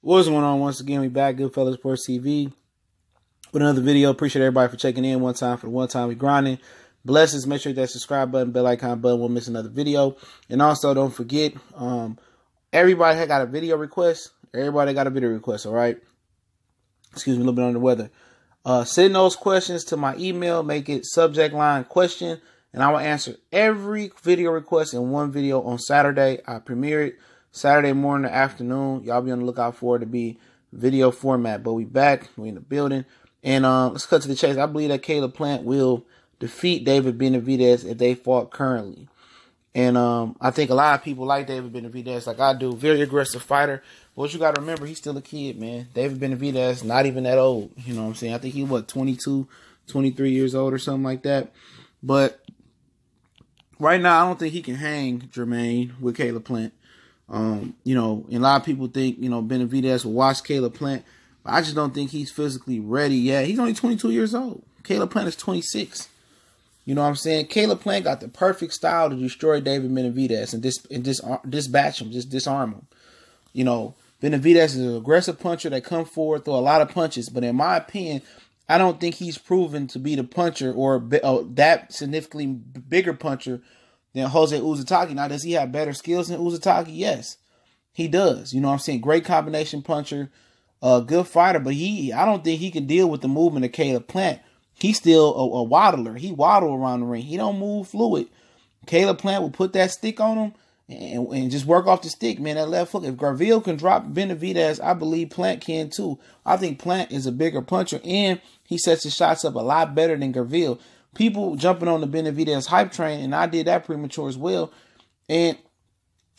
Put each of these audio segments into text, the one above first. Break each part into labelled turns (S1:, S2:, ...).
S1: What's going on? Once again, we back, Goodfellas Sports TV, with another video. Appreciate everybody for checking in one time for the one time we grinding. Blessings. Make sure that subscribe button, bell icon button, won't miss another video. And also, don't forget, everybody had got a video request. Everybody got a video request, all right? Excuse me, a little bit under the weather. Send those questions to my email. Make it subject line question, and I will answer every video request in one video on Saturday. I premiere it Saturday morning or afternoon. Y'all be on the lookout for it to be video format. But we back. We in the building. And let's cut to the chase. I believe that Caleb Plant will defeat David Benavidez if they fought currently. And I think a lot of people like David Benavidez, like I do. Very aggressive fighter. But what you got to remember, he's still a kid, man. David Benavidez, not even that old. You know what I'm saying? I think he, 22, 23 years old or something like that. But right now, I don't think he can hang, Jermaine, with Caleb Plant. You know, and a lot of people think, you know, Benavidez will watch Caleb Plant. But I just don't think he's physically ready yet. He's only 22 years old. Caleb Plant is 26. You know what I'm saying? Caleb Plant got the perfect style to destroy David Benavidez and dispatch him, just disarm him. You know, Benavidez is an aggressive puncher that comes forward, throw a lot of punches. But in my opinion, I don't think he's proven to be the puncher or that significantly bigger puncher than Jose Uzataki. Now, does he have better skills than Uzataki? Yes, he does. You know what I'm saying? Great combination puncher, good fighter. But I don't think he can deal with the movement of Caleb Plant. He's still a waddler. He waddle around the ring. He don't move fluid. Caleb Plant will put that stick on him and just work off the stick, man, that left hook. If Garville can drop Benavidez, I believe Plant can too. I think Plant is a bigger puncher, and he sets his shots up a lot better than Garville. People jumping on the Benavidez hype train, and I did that premature as well. And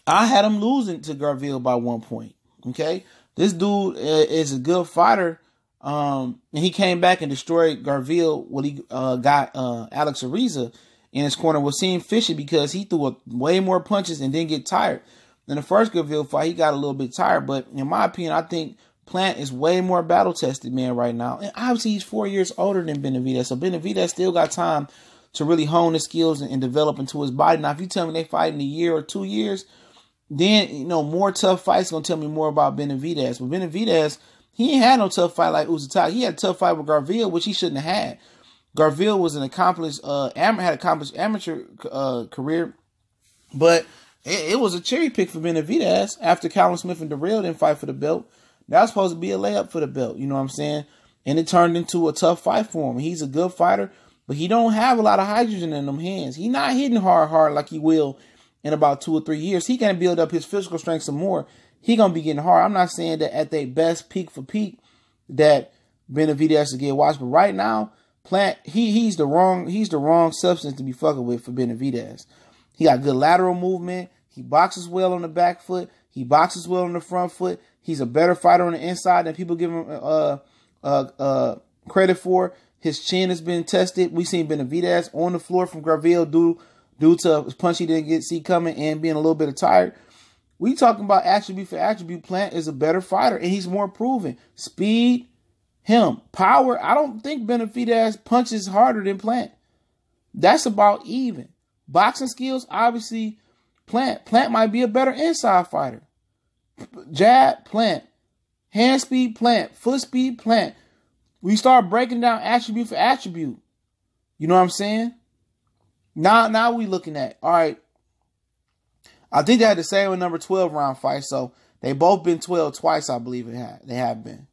S1: I had him losing to Garville by 1 point. Okay, this dude is a good fighter, and he came back and destroyed Garville when he got Alex Ariza in his corner. Was seeing fishy because he threw way more punches and didn't get tired. In the first Garville fight, he got a little bit tired, but in my opinion, I think Plant is way more battle-tested, man, right now. And obviously, he's 4 years older than Benavidez. So Benavidez still got time to really hone his skills and develop into his body. Now, if you tell me they fight in a year or 2 years, then, you know, more tough fights going to tell me more about Benavidez. But Benavidez, he ain't had no tough fight like Uzataki. He had a tough fight with Garville, which he shouldn't have had. Garville was an accomplished, amateur career. But it was a cherry pick for Benavidez after Callum Smith and Darrell didn't fight for the belt. That was supposed to be a layup for the belt, you know what I'm saying? And it turned into a tough fight for him. He's a good fighter, but he don't have a lot of hydrogen in them hands. He's not hitting hard like he will in about 2 or 3 years. He can build up his physical strength some more. He gonna be getting hard. I'm not saying that at their best peak for peak that Benavidez to get watched, but right now, Plant he's the wrong substance to be fucking with for Benavidez. He got good lateral movement. He boxes well on the back foot. He boxes well on the front foot. He's a better fighter on the inside than people give him credit for. His chin has been tested. We've seen Benavidez on the floor from Garville due to a punch he didn't see coming and being a little bit tired. We talking about attribute for attribute. Plant is a better fighter, and he's more proven. Speed, him. Power, I don't think Benavidez punches harder than Plant. That's about even. Boxing skills, obviously, Plant might be a better inside fighter. Jab, Plant. Hand speed, Plant. Foot speed, Plant. We start breaking down attribute for attribute. You know what I'm saying? Now we looking at, all right, I think they had the same with number 12 round fight, so they both been 12 twice, I believe they have been.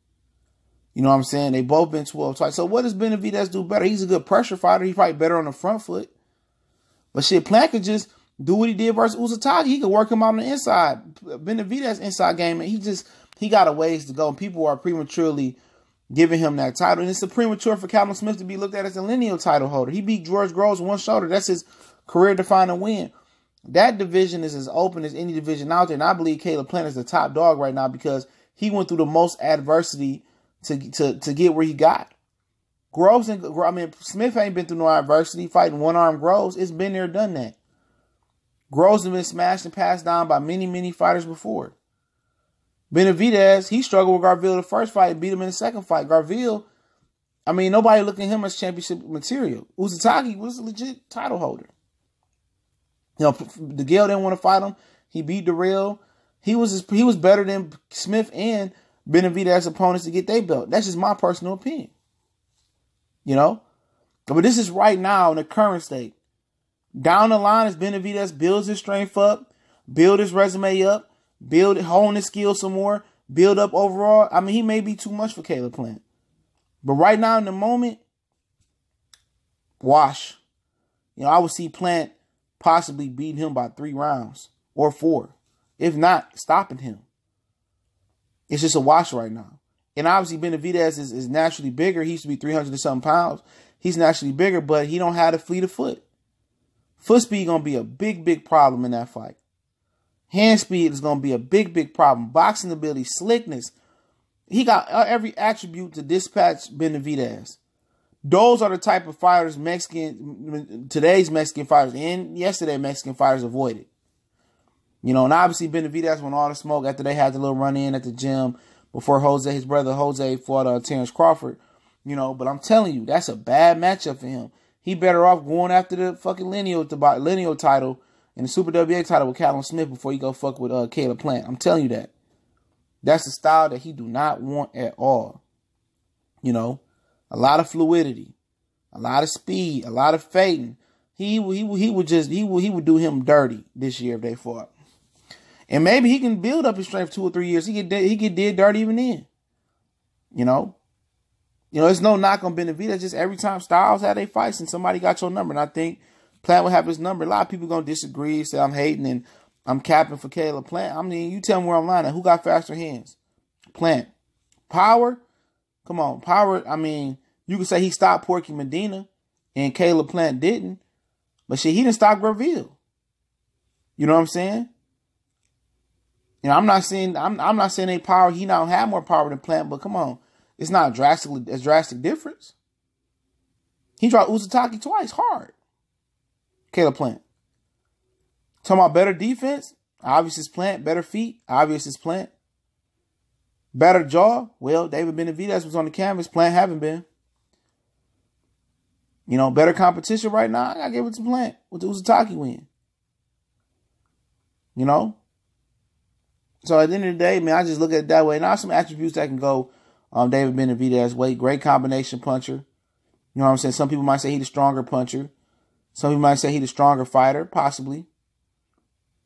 S1: You know what I'm saying? They both been 12 twice. So what does Benavidez do better? He's a good pressure fighter. He fight better on the front foot. But shit, Plant could just do what he did versus Uzataki. He could work him out on the inside. Benavidez inside game, and he got a ways to go. And people are prematurely giving him that title. And it's premature for Callum Smith to be looked at as a lineal title holder. He beat George Groves one shoulder. That's his career-defining win. That division is as open as any division out there. And I believe Caleb Plant is the top dog right now because he went through the most adversity to get where he got. Smith ain't been through no adversity fighting one-arm Groves. It's been there, done that. Groves has been smashed and passed down by many fighters before. Benavidez, he struggled with Garville the first fight and beat him in the second fight. Garville, nobody looked at him as championship material. Uzataki was a legit title holder. You know, DeGale didn't want to fight him. He beat Darrell. He was better than Smith and Benavidez opponents to get their belt. That's just my personal opinion. You know? But this is right now in the current state. Down the line, as Benavidez builds his strength up, build his resume up, hone his skills some more, build up overall. I mean, he may be too much for Caleb Plant. But right now in the moment, wash. You know, I would see Plant possibly beating him by 3 rounds or 4. If not, stopping him. It's just a wash right now. And obviously Benavidez is naturally bigger. He used to be 300 and something pounds. He's naturally bigger, but he don't have the fleet of foot. Foot speed going to be a big, big problem in that fight. Hand speed is going to be a big, big problem. Boxing ability, slickness. He got every attribute to dispatch Benavidez. Those are the type of fighters today's Mexican fighters and yesterday Mexican fighters avoided. You know, and obviously Benavidez won all the smoke after they had the little run-in at the gym before his brother Jose fought Terrence Crawford. You know, but I'm telling you, that's a bad matchup for him. He better off going after the fucking lineal title and the Super WA title with Callum Smith before he go fuck with Caleb Plant. I'm telling you that. That's the style that he do not want at all. You know, a lot of fluidity, a lot of speed, a lot of fading. He would do him dirty this year if they fought. And maybe he can build up his strength 2 or 3 years. He get did dirty even then. You know, there's no knock on Benavidez. Just every time styles had their fights and somebody got your number. And I think Plant will have his number. A lot of people going to disagree, say I'm hating and I'm capping for Caleb Plant. I mean, you tell me where I'm lying at. Who got faster hands? Plant. Power? Come on. Power, I mean, you could say he stopped Porky Medina and Caleb Plant didn't. But shit, he didn't stop Graville. You know what I'm saying? You know, I'm not saying they power. He don't have more power than Plant, but come on. It's not a drastic difference. He dropped Uzataki twice, hard. Caleb Plant. Talking about better defense, obvious is Plant. Better feet, obvious is Plant. Better jaw, well, David Benavidez was on the canvas. Plant haven't been. You know, better competition right now, I gotta give it to Plant with the Uzataki win. You know? So at the end of the day, man, I just look at it that way. Now some attributes that can go David Benavidez way. Great combination puncher. You know what I'm saying? Some people might say he's the stronger puncher. Some people might say he's the stronger fighter, possibly.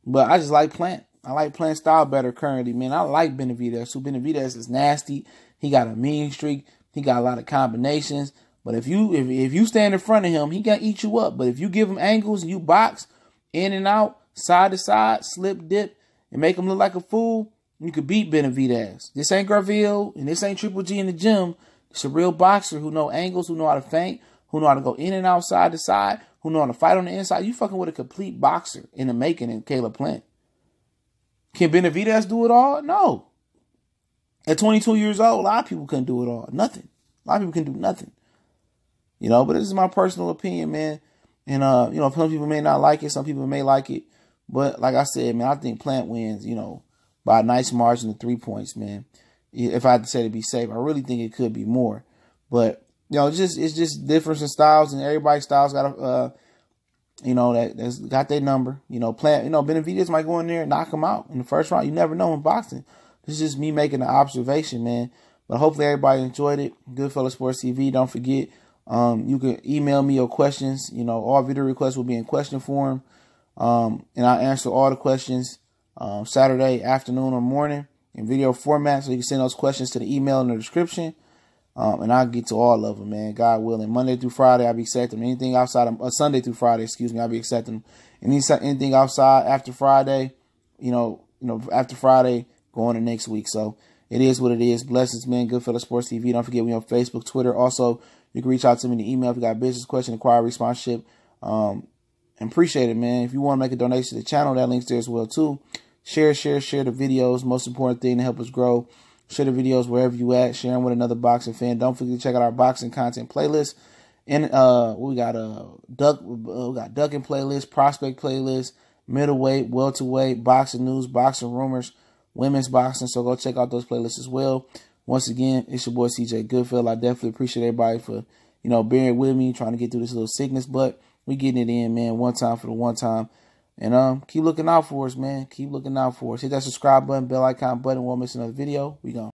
S1: But I just like Plant. I like Plant style better currently, man. I like Benavidez. So Benavidez is nasty. He got a mean streak. He got a lot of combinations. But if you stand in front of him, he gonna eat you up. But if you give him angles and you box in and out, side to side, slip, dip, and make him look like a fool, you could beat Benavidez. This ain't Graville and this ain't Triple G in the gym. It's a real boxer who know angles, who know how to feint, who know how to go in and out, side to side, who know how to fight on the inside. You fucking with a complete boxer in the making in Caleb Plant. Can Benavidez do it all? No. At 22 years old, a lot of people couldn't do it all. Nothing. A lot of people can do nothing. You know, but this is my personal opinion, man. And, you know, some people may not like it. Some people may like it. But like I said, man, I think Plant wins, you know, by a nice margin of 3 points, man. If I had to say to be safe, I really think it could be more. But, you know, it's just difference in styles, and everybody's styles got a, you know, that's got their number. You know, Plant, you know, Benavidez might go in there and knock him out in the first round. You never know in boxing. This is just me making an observation, man. But hopefully everybody enjoyed it. Goodfellas Sports TV. Don't forget, you can email me your questions. You know, all video requests will be in question form. And I'll answer all the questions Saturday afternoon or morning in video format. So you can send those questions to the email in the description. And I'll get to all of them, man. God willing. Monday through Friday, I'll be accepting anything outside of Sunday through Friday, excuse me. I'll be accepting anything outside after Friday, you know, after Friday going to next week. So it is what it is. Blessings, man. Goodfellas Sports TV. Don't forget, we on Facebook, Twitter. Also, you can reach out to me in the email if you got a business question, inquiry, sponsorship. Appreciate it, man. If you want to make a donation to the channel, that link's there as well, too. Share the videos. Most important thing to help us grow. Share the videos wherever you at. Share them with another boxing fan. Don't forget to check out our boxing content playlist. And we got ducking playlist, prospect playlist, middleweight, welterweight, boxing news, boxing rumors, women's boxing. So go check out those playlists as well. Once again, it's your boy CJ Goodfellas. I definitely appreciate everybody for, you know, bearing with me, trying to get through this little sickness, but we getting it in, man. One time for the one time. And keep looking out for us, man. Keep looking out for us. Hit that subscribe button, bell icon button. Won't miss another video. We gone.